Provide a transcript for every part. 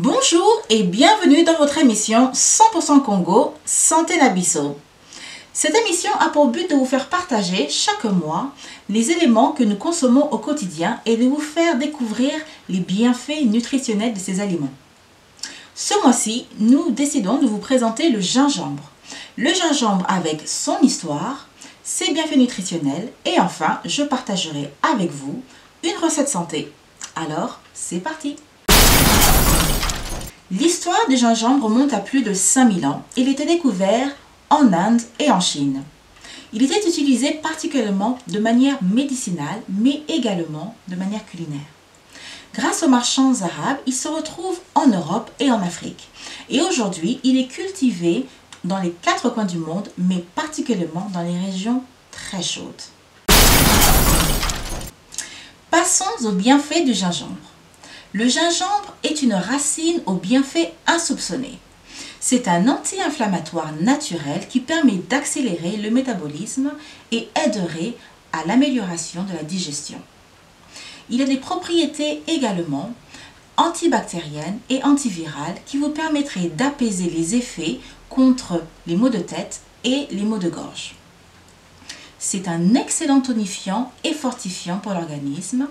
Bonjour et bienvenue dans votre émission 100% Congo Santé Nabisso. Cette émission a pour but de vous faire partager chaque mois les éléments que nous consommons au quotidien et de vous faire découvrir les bienfaits nutritionnels de ces aliments. Ce mois-ci, nous décidons de vous présenter le gingembre. Le gingembre avec son histoire, ses bienfaits nutritionnels et enfin, je partagerai avec vous une recette santé. Alors, c'est parti! L'histoire du gingembre remonte à plus de 5000 ans. Il était découvert en Inde et en Chine. Il était utilisé particulièrement de manière médicinale, mais également de manière culinaire. Grâce aux marchands arabes, il se retrouve en Europe et en Afrique. Et aujourd'hui, il est cultivé dans les 4 coins du monde, mais particulièrement dans les régions très chaudes. Passons aux bienfaits du gingembre. Le gingembre est une racine aux bienfaits insoupçonnés. C'est un anti-inflammatoire naturel qui permet d'accélérer le métabolisme et aiderait à l'amélioration de la digestion. Il a des propriétés également antibactériennes et antivirales qui vous permettraient d'apaiser les effets contre les maux de tête et les maux de gorge. C'est un excellent tonifiant et fortifiant pour l'organisme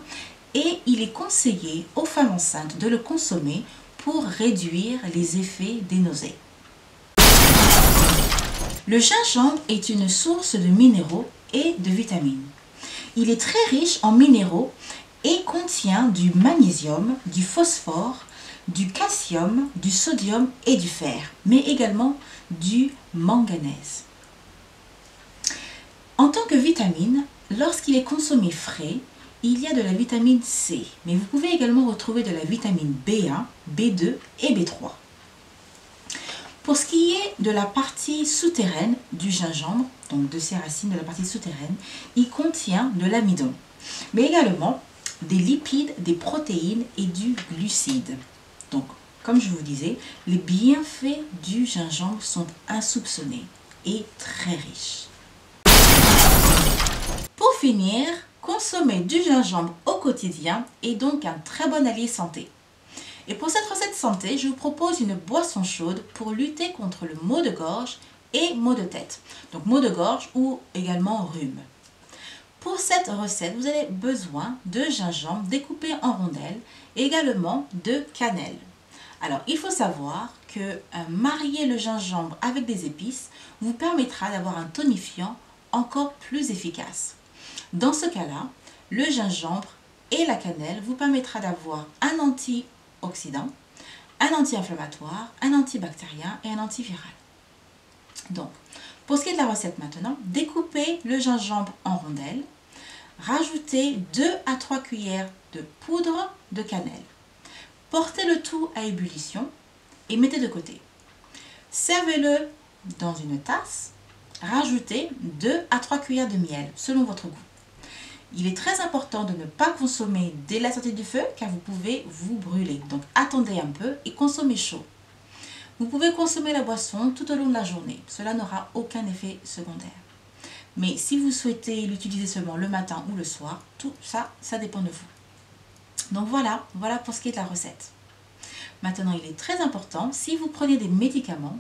et il est conseillé aux femmes enceintes de le consommer pour réduire les effets des nausées. Le gingembre est une source de minéraux et de vitamines. Il est très riche en minéraux et contient du magnésium, du phosphore, du calcium, du sodium et du fer, mais également du manganèse. En tant que vitamine, lorsqu'il est consommé frais, il y a de la vitamine C, mais vous pouvez également retrouver de la vitamine B1, B2 et B3. Pour ce qui est de la partie souterraine du gingembre, donc de ses racines de la partie souterraine, il contient de l'amidon, mais également des lipides, des protéines et du glucide. Donc, comme je vous disais, les bienfaits du gingembre sont insoupçonnés et très riches. Pour finir, consommer du gingembre au quotidien est donc un très bon allié santé. Et pour cette recette santé, je vous propose une boisson chaude pour lutter contre le maux de gorge et maux de tête. Donc maux de gorge ou également rhume. Pour cette recette, vous avez besoin de gingembre découpé en rondelles et également de cannelle. Alors, il faut savoir que marier le gingembre avec des épices vous permettra d'avoir un tonifiant encore plus efficace. Dans ce cas-là, le gingembre et la cannelle vous permettra d'avoir un antioxydant, un anti-inflammatoire, un antibactérien et un antiviral. Donc, pour ce qui est de la recette maintenant, découpez le gingembre en rondelles, rajoutez 2 à 3 cuillères de poudre de cannelle. Portez le tout à ébullition et mettez de côté. Servez-le dans une tasse, rajoutez 2 à 3 cuillères de miel selon votre goût. Il est très important de ne pas consommer dès la sortie du feu car vous pouvez vous brûler. Donc attendez un peu et consommez chaud. Vous pouvez consommer la boisson tout au long de la journée. Cela n'aura aucun effet secondaire. Mais si vous souhaitez l'utiliser seulement le matin ou le soir, tout ça, ça dépend de vous. Donc voilà pour ce qui est de la recette. Maintenant, il est très important, si vous prenez des médicaments,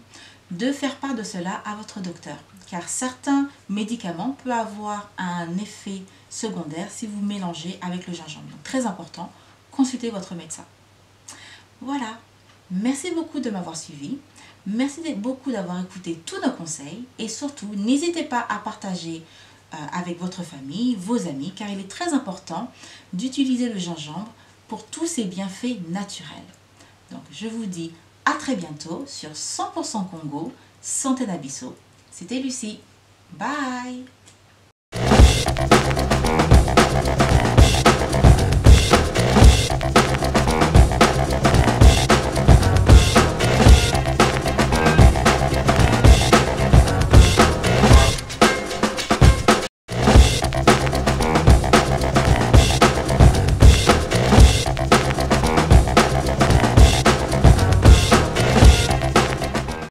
de faire part de cela à votre docteur. Car certains médicaments peuvent avoir un effet secondaire si vous mélangez avec le gingembre. Donc très important, consultez votre médecin. Voilà, merci beaucoup de m'avoir suivi. Merci beaucoup d'avoir écouté tous nos conseils. Et surtout, n'hésitez pas à partager avec votre famille, vos amis, car il est très important d'utiliser le gingembre pour tous ses bienfaits naturels. Donc je vous dis à très bientôt sur 100% Congo Santé Nabisso. C'était Lucie. Bye!